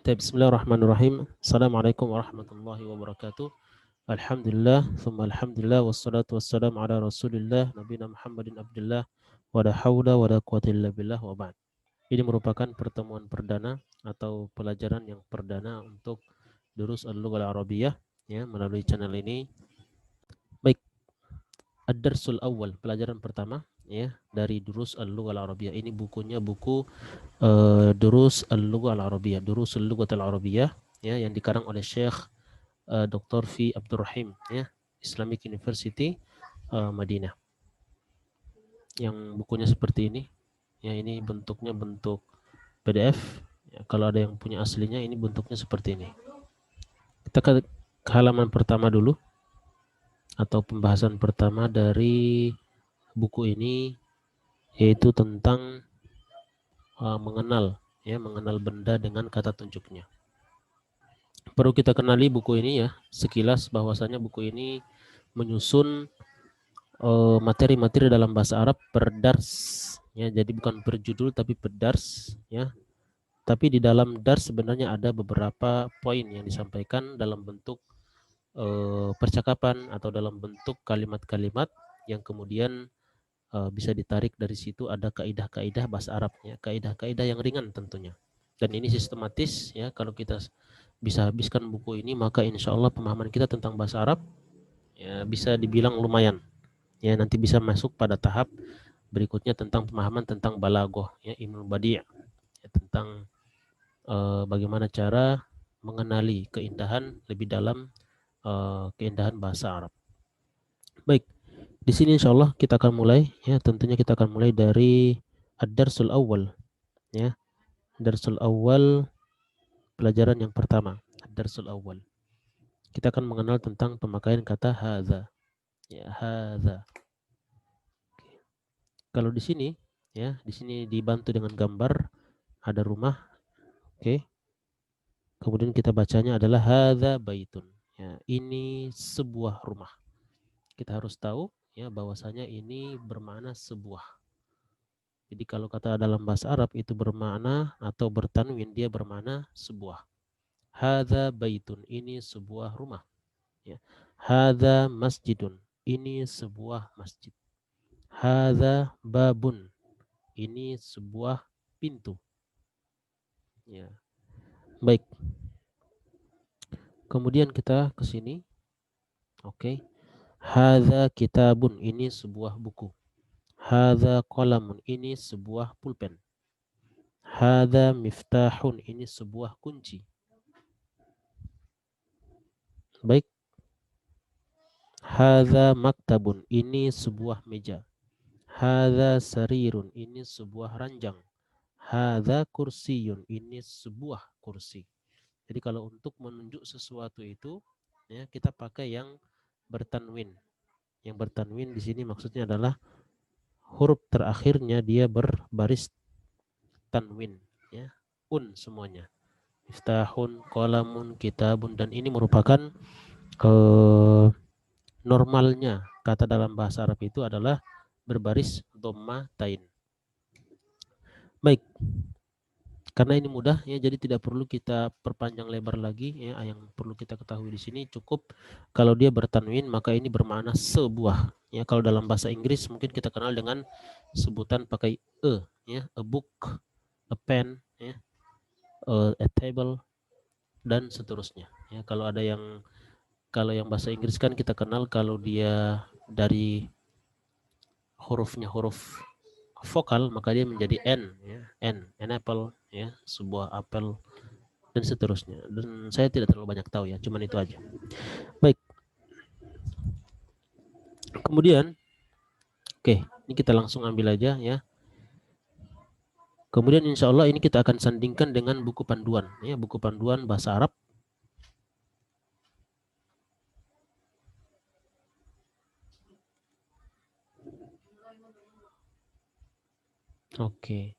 Bismillahirrahmanirrahim. Assalamualaikum warahmatullahi wabarakatuh. Alhamdulillah, thumma alhamdulillah, wassalatu wassalamu ala rasulillah, nabina Muhammadin abdullah, wa la hawla wa la quwata illa billah wa ba'd. Ini merupakan pertemuan perdana atau pelajaran yang perdana untuk Durus Al-Lughah Al-Arabiyah ya, melalui channel ini. Baik, Ad-Darsul Awal, pelajaran pertama ya dari Durus Al-Lughah Al-Arabiyah. Ini bukunya buku Durus Al-Lughah Al-Arabiyah, Durus Al-Lughah Al-Arabiyah ya, yang dikarang oleh Syekh Dr. Fi Abdurrahim ya, Islamic University Madinah. Yang bukunya seperti ini ya, ini bentuknya bentuk PDF ya, kalau ada yang punya aslinya ini bentuknya seperti ini. Kita ke halaman pertama dulu atau pembahasan pertama dari buku ini, yaitu tentang mengenal benda dengan kata tunjuknya. Perlu kita kenali buku ini ya sekilas, bahwasanya buku ini menyusun materi-materi dalam bahasa Arab per dars ya, jadi bukan per judul tapi per dars ya. Tapi di dalam dars sebenarnya ada beberapa poin yang disampaikan dalam bentuk percakapan atau dalam bentuk kalimat-kalimat yang kemudian bisa ditarik dari situ. Ada kaidah-kaidah bahasa Arabnya, kaidah-kaidah yang ringan tentunya. Dan ini sistematis ya, kalau kita bisa habiskan buku ini maka insya Allah pemahaman kita tentang bahasa Arab ya bisa dibilang lumayan ya, nanti bisa masuk pada tahap berikutnya tentang pemahaman tentang balaghah ya, ilmu badi' ya, tentang bagaimana cara mengenali keindahan lebih dalam, keindahan bahasa Arab. Baik, di sini insya Allah kita akan mulai ya, tentunya kita akan mulai dari Ad-Darsul Awal ya. Darsul Awal, pelajaran yang pertama, Ad-Darsul Awal. Kita akan mengenal tentang pemakaian kata hadza ya, hadza. Kalau di sini ya, di sini dibantu dengan gambar ada rumah, oke. Kemudian kita bacanya adalah hadza baitun. Ya, ini sebuah rumah. Kita harus tahu ya bahwasanya ini bermakna sebuah. Jadi kalau kata dalam bahasa Arab itu bermakna atau bertanwin, dia bermakna sebuah. Hadza baitun, ini sebuah rumah. Ya. Hadza masjidun, ini sebuah masjid. Hadza babun, ini sebuah pintu. Ya. Baik. Kemudian kita ke sini. Oke. Hadza kitabun, ini sebuah buku. Hadza qalamun, ini sebuah pulpen. Hadza miftahun, ini sebuah kunci. Baik. Hadza maktabun, ini sebuah meja. Hadza sarirun, ini sebuah ranjang. Hadza kursiyun, ini sebuah kursi. Jadi kalau untuk menunjuk sesuatu itu ya, kita pakai yang bertanwin. Yang bertanwin di sini maksudnya adalah huruf terakhirnya dia berbaris tanwin ya, semuanya. Miftahun, qalamun, kitabun, dan ini merupakan normalnya kata dalam bahasa Arab itu adalah berbaris dhammatain. Baik, karena ini mudah ya, jadi tidak perlu kita perpanjang lebar lagi ya. Yang perlu kita ketahui di sini cukup kalau dia bertanwin maka ini bermakna sebuah ya. Kalau dalam bahasa Inggris mungkin kita kenal dengan sebutan pakai ya, a book, a pen ya, a table, dan seterusnya ya. Kalau yang bahasa Inggris kan kita kenal kalau dia dari hurufnya huruf vokal maka dia menjadi N ya, an apple ya, sebuah apel, dan seterusnya. Dan saya tidak terlalu banyak tahu ya, cuman itu aja. Baik, kemudian oke, ini kita langsung ambil aja ya. Kemudian insya Allah ini kita akan sandingkan dengan buku panduan ya, buku panduan bahasa Arab. Oke.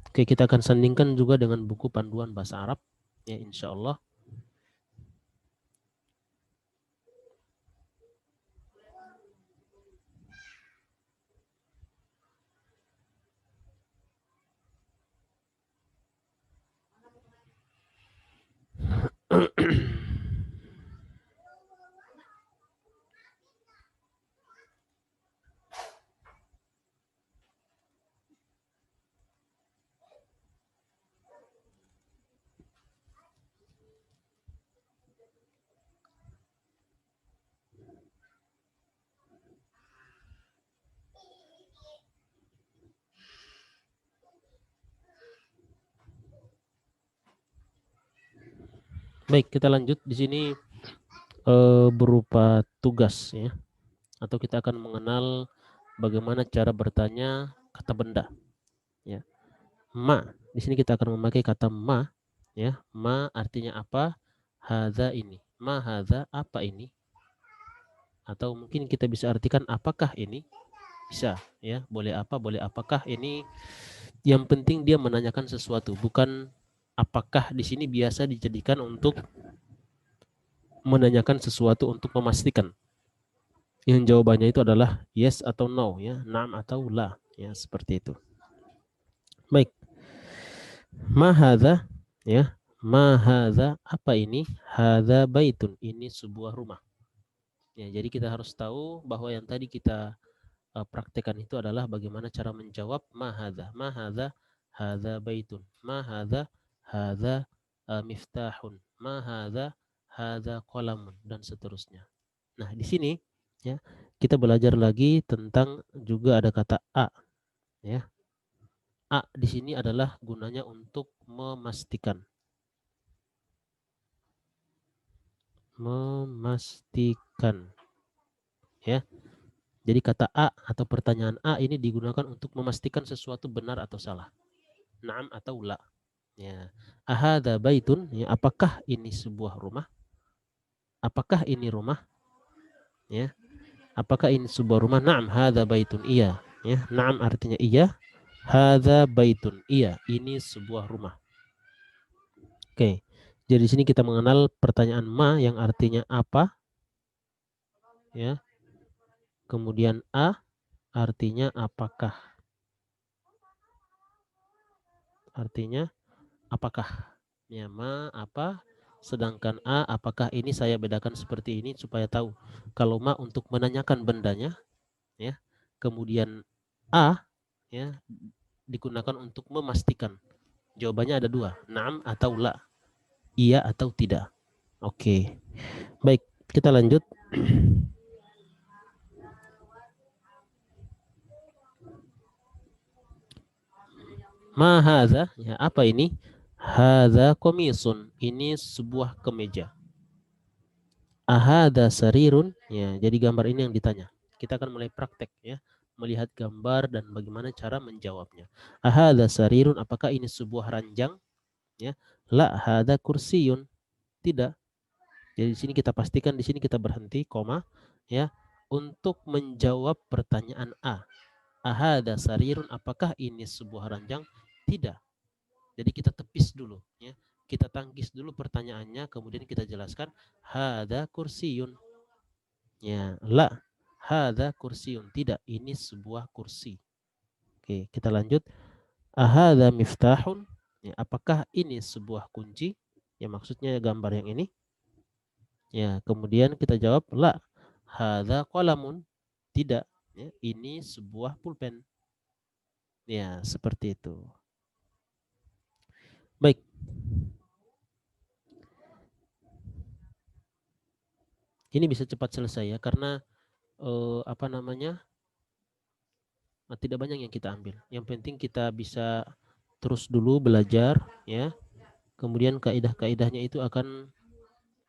Oke, kita akan sandingkan juga dengan buku panduan bahasa Arab ya, insya Allah. Baik, kita lanjut di sini berupa tugas ya, atau kita akan mengenal bagaimana cara bertanya kata benda ya. Ma, di sini kita akan memakai kata ma ya. Ma artinya apa? Hadza ini. Ma hadza, apa ini? Atau mungkin kita bisa artikan apakah ini? Bisa ya. Boleh apa, boleh apakah ini. Yang penting dia menanyakan sesuatu, bukan apakah di sini biasa dijadikan untuk menanyakan sesuatu untuk memastikan. Yang jawabannya itu adalah yes atau no ya, naam atau la ya, seperti itu. Baik. Ma hadza ya. Ma hadza, apa ini? Hadza baitun, ini sebuah rumah. Ya, jadi kita harus tahu bahwa yang tadi kita praktekkan itu adalah bagaimana cara menjawab ma hadza. Ma hadza, hadza baitun. Ma hadza, hadza miftahun. Ma hadza, hadza qalamun, dan seterusnya. Nah, di sini ya, kita belajar lagi tentang juga ada kata a ya. A di sini adalah gunanya untuk memastikan. Memastikan ya. Jadi kata a atau pertanyaan a ini digunakan untuk memastikan sesuatu benar atau salah. Naam atau la. Ya. Ahadza baitun, ya, apakah ini sebuah rumah? Apakah ini rumah? Ya. Apakah ini sebuah rumah? Naam hadza baitun. Iya, ya. Naam artinya iya. Hadza baitun. Iya, ini sebuah rumah. Oke. Jadi di sini kita mengenal pertanyaan ma yang artinya apa, ya. Kemudian a artinya apakah. Artinya apakah. Ya, ma apa, sedangkan a apakah. Ini saya bedakan seperti ini supaya tahu. Kalau ma untuk menanyakan bendanya, ya. Kemudian a ya digunakan untuk memastikan. Jawabannya ada dua, naam atau la, iya atau tidak. Oke. Baik, kita lanjut. Ma hadza, ya, apa ini? Hadza komisun, ini sebuah kemeja. Ahada sarirun, ya, jadi gambar ini yang ditanya. Kita akan mulai praktek ya, melihat gambar dan bagaimana cara menjawabnya. Ahada sarirun, apakah ini sebuah ranjang? Ya, la hada kursiyun, tidak. Jadi di sini kita pastikan, di sini kita berhenti, koma, ya, untuk menjawab pertanyaan A. Ahada sarirun, apakah ini sebuah ranjang? Tidak. Jadi kita tepis dulu, ya. Kita tangkis dulu pertanyaannya, kemudian kita jelaskan hada kursiyun. Ya, la hada kursiun, tidak, ini sebuah kursi. Oke, kita lanjut. Ahada miftahun, ya, apakah ini sebuah kunci? Ya, maksudnya gambar yang ini. Ya, kemudian kita jawab la hada qalamun, tidak, ya, ini sebuah pulpen. Ya, seperti itu. Baik. Ini bisa cepat selesai ya, karena apa namanya? Tidak banyak yang kita ambil. Yang penting kita bisa terus dulu belajar ya. Kemudian kaidah-kaidahnya itu akan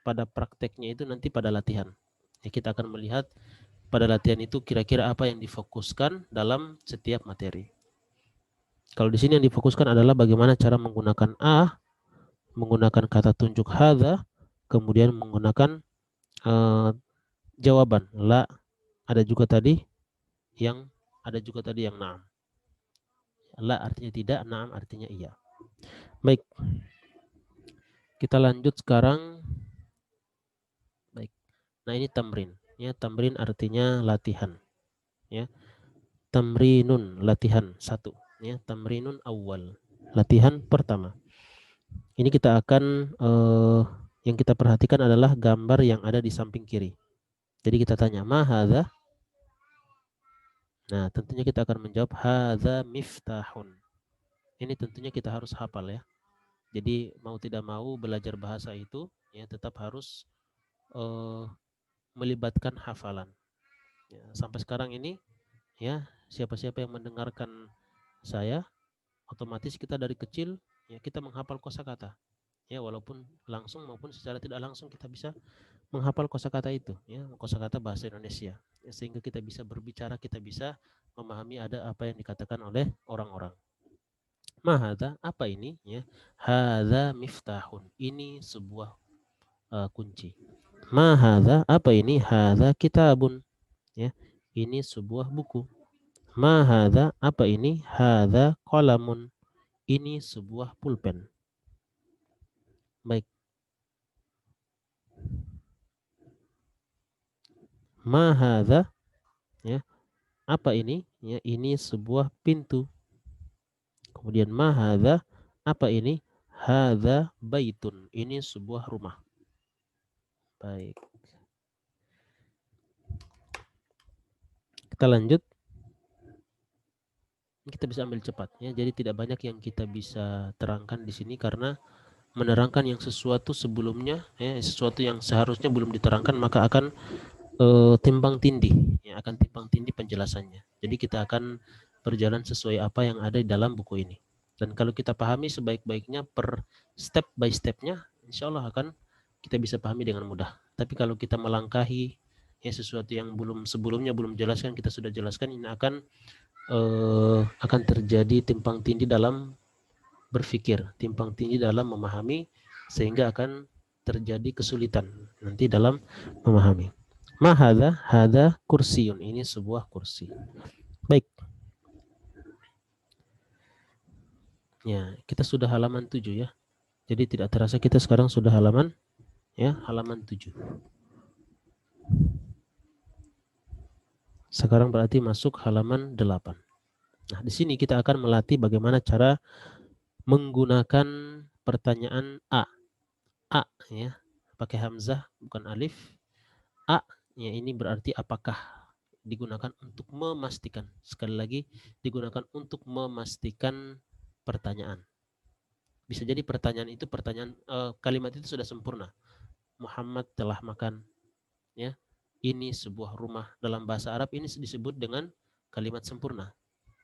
pada prakteknya itu nanti pada latihan. Ya, kita akan melihat pada latihan itu kira-kira apa yang difokuskan dalam setiap materi. Kalau di sini yang difokuskan adalah bagaimana cara menggunakan a, menggunakan kata tunjuk hadza, kemudian menggunakan uh, jawaban la, ada juga tadi yang naam. La artinya tidak, naam artinya iya. Baik. Kita lanjut sekarang. Baik. Nah, ini tamrin. Ya, tamrin artinya latihan. Ya. Tamrinun, latihan satu. Ya, tamrinun awal. Latihan pertama. Ini kita akan yang kita perhatikan adalah gambar yang ada di samping kiri. Jadi kita tanya, ma hadza? Nah, tentunya kita akan menjawab hadza miftahun. Ini tentunya kita harus hafal ya. Jadi mau tidak mau belajar bahasa itu ya tetap harus melibatkan hafalan. Ya, sampai sekarang ini ya, siapa-siapa yang mendengarkan saya, otomatis kita dari kecil ya kita menghafal kosakata. Ya, walaupun langsung maupun secara tidak langsung kita bisa menghafal kosakata itu, ya, kosakata bahasa Indonesia. Ya, sehingga kita bisa berbicara, kita bisa memahami ada apa yang dikatakan oleh orang-orang. Mahada, apa ini? Ya, hadza miftahun. Ini sebuah kunci. Mahada, apa ini? Hadza kitabun. Ya, ini sebuah buku. Mahada, apa ini? Hadza qalamun. Ini sebuah pulpen. Baik. Mahada, ya, apa ini? Ya, ini sebuah pintu. Kemudian mahadha, apa ini? Hadza baitun. Ini sebuah rumah. Baik. Kita lanjut. Kita bisa ambil cepat ya. Jadi tidak banyak yang kita bisa terangkan di sini karena menerangkan yang sesuatu sebelumnya ya, sesuatu yang seharusnya belum diterangkan maka akan timbang tindih ya, akan timbang tindih penjelasannya. Jadi kita akan berjalan sesuai apa yang ada di dalam buku ini. Dan kalau kita pahami sebaik-baiknya per step by stepnya, insya Allah akan kita bisa pahami dengan mudah. Tapi kalau kita melangkahi ya sesuatu yang belum sebelumnya belum jelaskan, kita sudah jelaskan, ini akan terjadi timpang tindih dalam berpikir, timpang tindih dalam memahami, sehingga akan terjadi kesulitan nanti dalam memahami. Mahada, hada kursiun. Ini sebuah kursi. Baik. Ya, kita sudah halaman 7 ya. Jadi tidak terasa kita sekarang sudah halaman halaman 7. Sekarang berarti masuk halaman 8. Nah, di sini kita akan melatih bagaimana cara menggunakan pertanyaan A. A ya, pakai hamzah bukan alif. A ya, ini berarti apakah, digunakan untuk memastikan. Sekali lagi, digunakan untuk memastikan pertanyaan. Bisa jadi pertanyaan itu kalimat itu sudah sempurna. Muhammad telah makan ya. Ini sebuah rumah. Dalam bahasa Arab ini disebut dengan kalimat sempurna.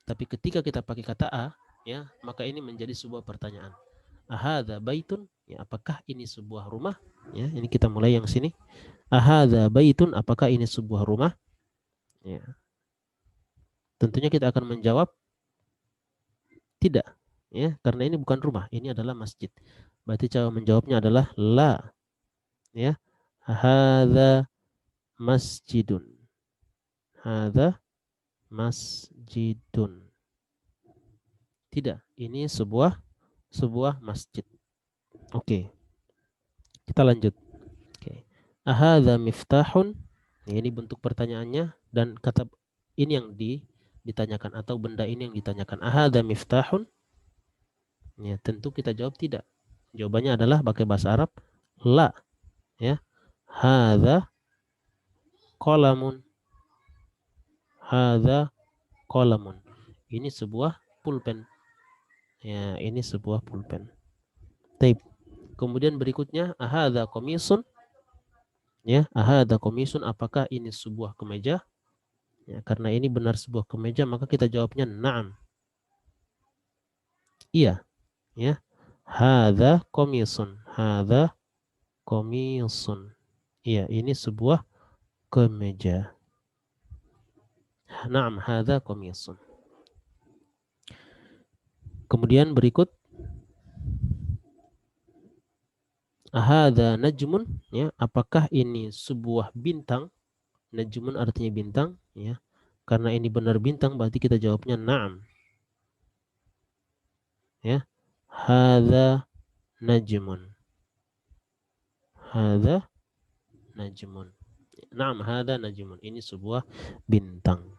Tapi ketika kita pakai kata a ya, maka ini menjadi sebuah pertanyaan. Ahadza baitun? Ya, apakah ini sebuah rumah? Ya, ini kita mulai yang sini. Ahadza baitun? Apakah ini sebuah rumah? Ya. Tentunya kita akan menjawab tidak. Ya, karena ini bukan rumah, ini adalah masjid. Berarti cara menjawabnya adalah la. Ya. Hadza masjidun. Hadza masjidun. Tidak, ini sebuah masjid. Oke. Kita lanjut. Oke. Ahadza miftahun? Ini bentuk pertanyaannya dan kata ini yang ditanyakan atau benda ini yang ditanyakan. Ahadza miftahun? Ya, tentu kita jawab tidak. Jawabannya adalah pakai bahasa Arab la ya. Hadza qalamun. Hadza qalamun. Ini sebuah pulpen. Ya, ini sebuah pulpen. Taib. Kemudian berikutnya ahadza qamisun? Ya, ahadza qamisun, apakah ini sebuah kemeja? Ya, karena ini benar sebuah kemeja maka kita jawabnya na'am. Iya, ya. Hadza qamisun. Hadza qamisun. Iya, ini sebuah kemeja. Na'am, hadza qamisun. Kemudian berikut ahadza najmun, ya, apakah ini sebuah bintang? Najmun artinya bintang, ya. Karena ini benar bintang berarti kita jawabnya na'am. Ya. Hadza najmun. Hadza najmun. Na'am, hadza najmun. Ini sebuah bintang.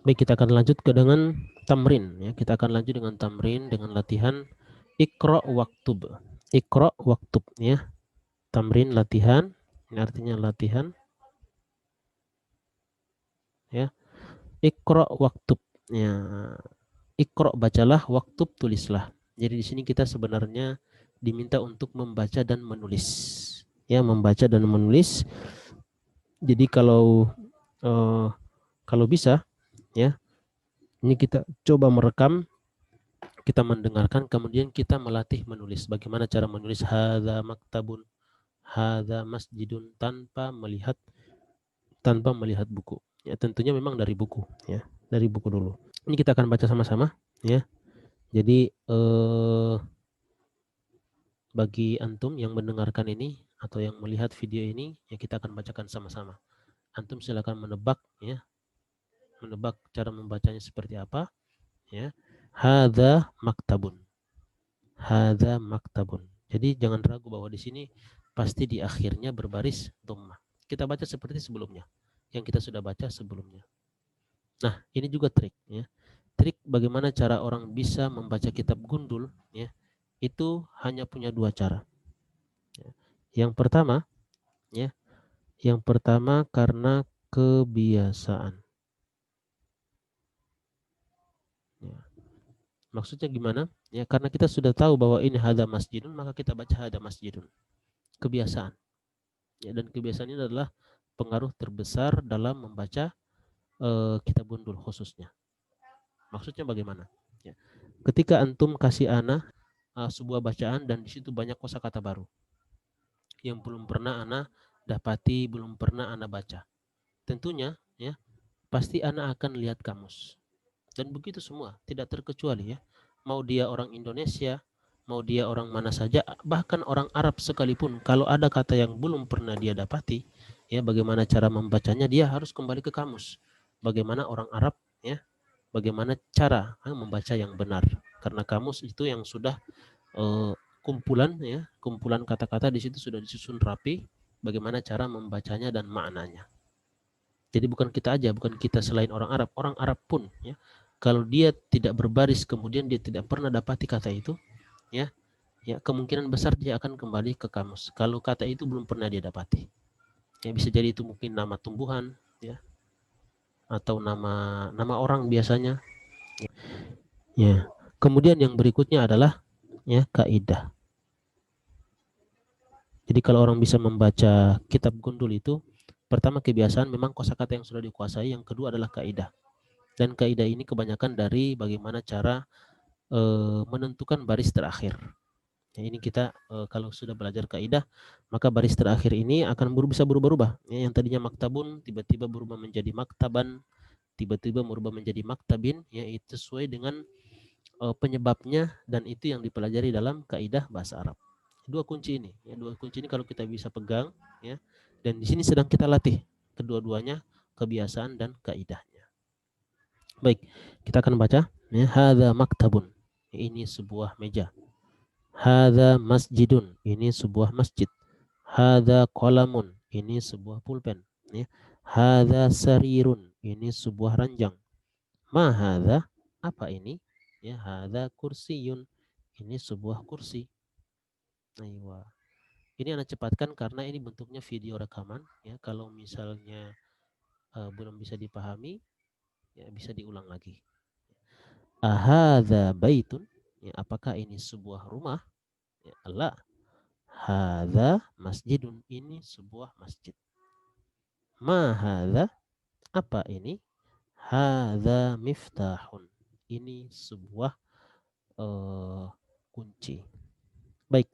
Baik, kita akan lanjut dengan tamrin, ya. Kita akan lanjut dengan tamrin dengan latihan Iqra waktub. Iqra waktub, ya. Tamrin latihan, ini artinya latihan, ya. Iqra waktub, ya. Iqra bacalah, waktub tulislah. Jadi di sini kita sebenarnya diminta untuk membaca dan menulis, ya, membaca dan menulis. Jadi kalau bisa, ya, ini kita coba merekam kita mendengarkan, kemudian kita melatih menulis. Bagaimana cara menulis hadza maktabun, hadza masjidun, tanpa melihat buku. Ya, tentunya memang dari buku, ya, dari buku dulu. Ini kita akan baca sama-sama, ya. Jadi bagi antum yang mendengarkan ini atau yang melihat video ini, ya kita akan bacakan sama-sama. Antum silakan menebak, ya, menebak cara membacanya seperti apa, ya. Hadza maktabun. Hadza maktabun. Jadi jangan ragu bahwa di sini pasti di akhirnya berbaris dhammah. Kita baca seperti sebelumnya, yang kita sudah baca sebelumnya. Nah, ini juga trik, ya. Trik bagaimana cara orang bisa membaca kitab gundul, ya, itu hanya punya dua cara. Ya. Yang pertama, ya, yang pertama karena kebiasaan. Ya. Maksudnya gimana? Ya, karena kita sudah tahu bahwa ini hadza masjidun, maka kita baca hadza masjidun. Kebiasaan. Ya, dan kebiasaan ini adalah pengaruh terbesar dalam membaca kitab gundul khususnya. Maksudnya bagaimana? Ya. Ketika antum kasih ana sebuah bacaan dan di situ banyak kosakata baru yang belum pernah ana dapati, belum pernah ana baca. Tentunya, ya, pasti ana akan lihat kamus. Dan begitu semua, tidak terkecuali, ya. Mau dia orang Indonesia, mau dia orang mana saja, bahkan orang Arab sekalipun, kalau ada kata yang belum pernah dia dapati, ya, bagaimana cara membacanya, dia harus kembali ke kamus. Bagaimana orang Arab, ya, bagaimana cara membaca yang benar. Karena kamus itu yang sudah kumpulan, ya, kumpulan kata-kata di situ sudah disusun rapi, bagaimana cara membacanya dan maknanya. Jadi bukan kita aja, bukan kita selain orang Arab pun, ya, kalau dia tidak berbaris kemudian dia tidak pernah dapati kata itu, ya, ya kemungkinan besar dia akan kembali ke kamus. Kalau kata itu belum pernah dia dapati, ya bisa jadi itu mungkin nama tumbuhan, ya, atau nama orang biasanya. Ya. Kemudian yang berikutnya adalah, ya, kaidah. Jadi kalau orang bisa membaca kitab gundul itu, pertama kebiasaan, memang kosakata yang sudah dikuasai, yang kedua adalah kaidah. Dan kaidah ini kebanyakan dari bagaimana cara menentukan baris terakhir. Ya, ini kita kalau sudah belajar kaidah, maka baris terakhir ini akan bisa berubah-ubah. Ya, yang tadinya maktabun tiba-tiba berubah menjadi maktaban, tiba-tiba berubah menjadi maktabin, ya itu sesuai dengan penyebabnya, dan itu yang dipelajari dalam kaidah bahasa Arab. Dua kunci ini, ya, dua kunci ini kalau kita bisa pegang, ya, dan di sini sedang kita latih kedua-duanya, kebiasaan dan kaidahnya. Baik, kita akan baca, ya, hadza maktabun, ini sebuah meja. Hadza masjidun, ini sebuah masjid. Hadza qalamun, ini sebuah pulpen, ya. Hadza sarirun, ini sebuah ranjang. Ma hadza, apa ini? Ya, hadza kursiyun, ini sebuah kursi. Aywa. Ini anak cepatkan karena ini bentuknya video rekaman, ya. Kalau misalnya belum bisa dipahami, ya bisa diulang lagi. Ahadza baitun, ya, apakah ini sebuah rumah? Ya, la. Hadza masjidun, ini sebuah masjid. Ma hadza, apa ini? Hadza miftahun, ini sebuah kunci. Baik.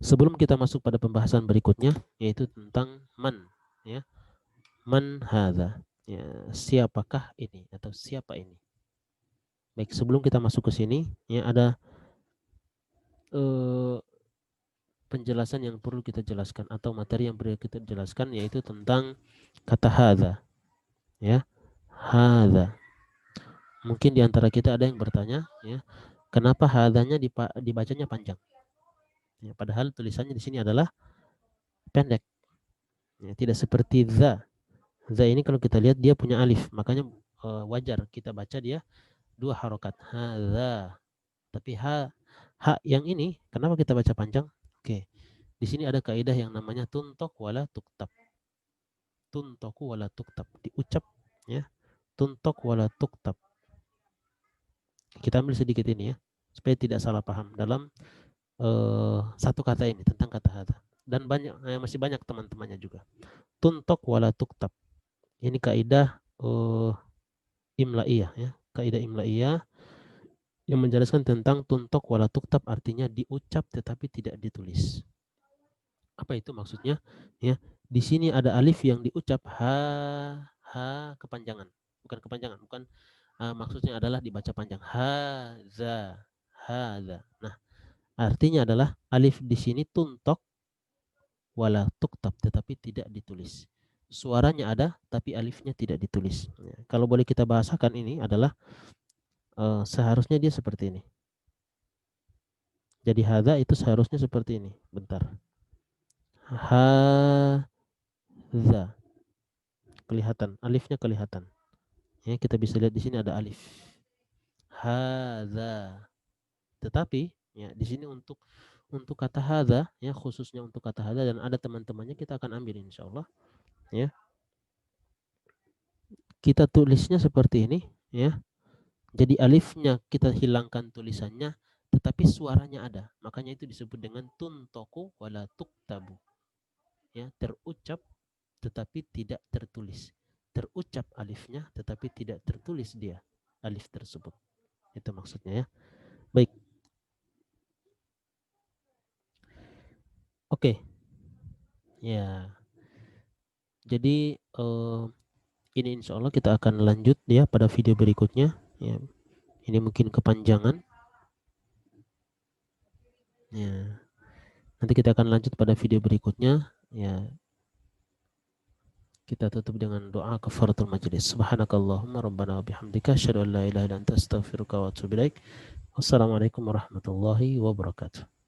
Sebelum kita masuk pada pembahasan berikutnya, yaitu tentang man, ya. Man hadza, ya, siapakah ini atau siapa ini? Baik, sebelum kita masuk ke sini, ya, ada penjelasan yang perlu kita jelaskan atau materi yang perlu kita jelaskan, yaitu tentang kata hadza, ya. Hadza. Mungkin di antara kita ada yang bertanya, ya, kenapa hadzanya dibacanya panjang? Ya, padahal tulisannya di sini adalah pendek. Ya, tidak seperti za. Za ini kalau kita lihat dia punya alif, makanya wajar kita baca dia dua harokat. Hadza. Tapi ha yang ini kenapa kita baca panjang? Oke. Di sini ada kaidah yang namanya tuntok wala tuktab. Tuntoku wala tuktab, diucap, ya. Tuntok wala tuktab. Kita ambil sedikit ini, ya, supaya tidak salah paham dalam satu kata ini tentang kata hadza. Dan banyak, masih banyak teman-temannya juga. Tuntok wala tuktab. Ini kaidah imlaiyah, ya. kaidah imla'iyah yang menjelaskan tentang tuntok wala tuktab, artinya diucap tetapi tidak ditulis. Apa itu maksudnya? Ya, di sini ada alif yang diucap ha kepanjangan, bukan kepanjangan, bukan maksudnya adalah dibaca panjang. Haza, haza. Nah, artinya adalah alif di sini tuntok wala tuktab, tetapi tidak ditulis. Suaranya ada tapi alifnya tidak ditulis. Ya, kalau boleh kita bahasakan ini adalah seharusnya dia seperti ini. Jadi hadza itu seharusnya seperti ini. Bentar. Hadza. Kelihatan, alifnya kelihatan. Ya, kita bisa lihat di sini ada alif. Hadza. Tetapi ya di sini untuk kata hadza, ya khususnya untuk kata hadza, dan ada teman-temannya kita akan ambil insyaallah, ya. Kita tulisnya seperti ini, ya. Jadi alifnya kita hilangkan tulisannya, tetapi suaranya ada. Makanya itu disebut dengan tuntoku wala tuktabu. Ya, terucap tetapi tidak tertulis. Terucap alifnya tetapi tidak tertulis dia alif tersebut. Itu maksudnya, ya. Baik. Oke. Ya. Jadi ini insya Allah kita akan lanjut ya pada video berikutnya. Ya. Ini mungkin kepanjangan. Ya. Nanti kita akan lanjut pada video berikutnya. Ya. Kita tutup dengan doa kafaratul majlis. Subhanakallahumma rabbana wa bihamdika asyhadu an la ilaha illa anta astaghfiruka wa atubu ilaik. Wassalamualaikum warahmatullahi wabarakatuh.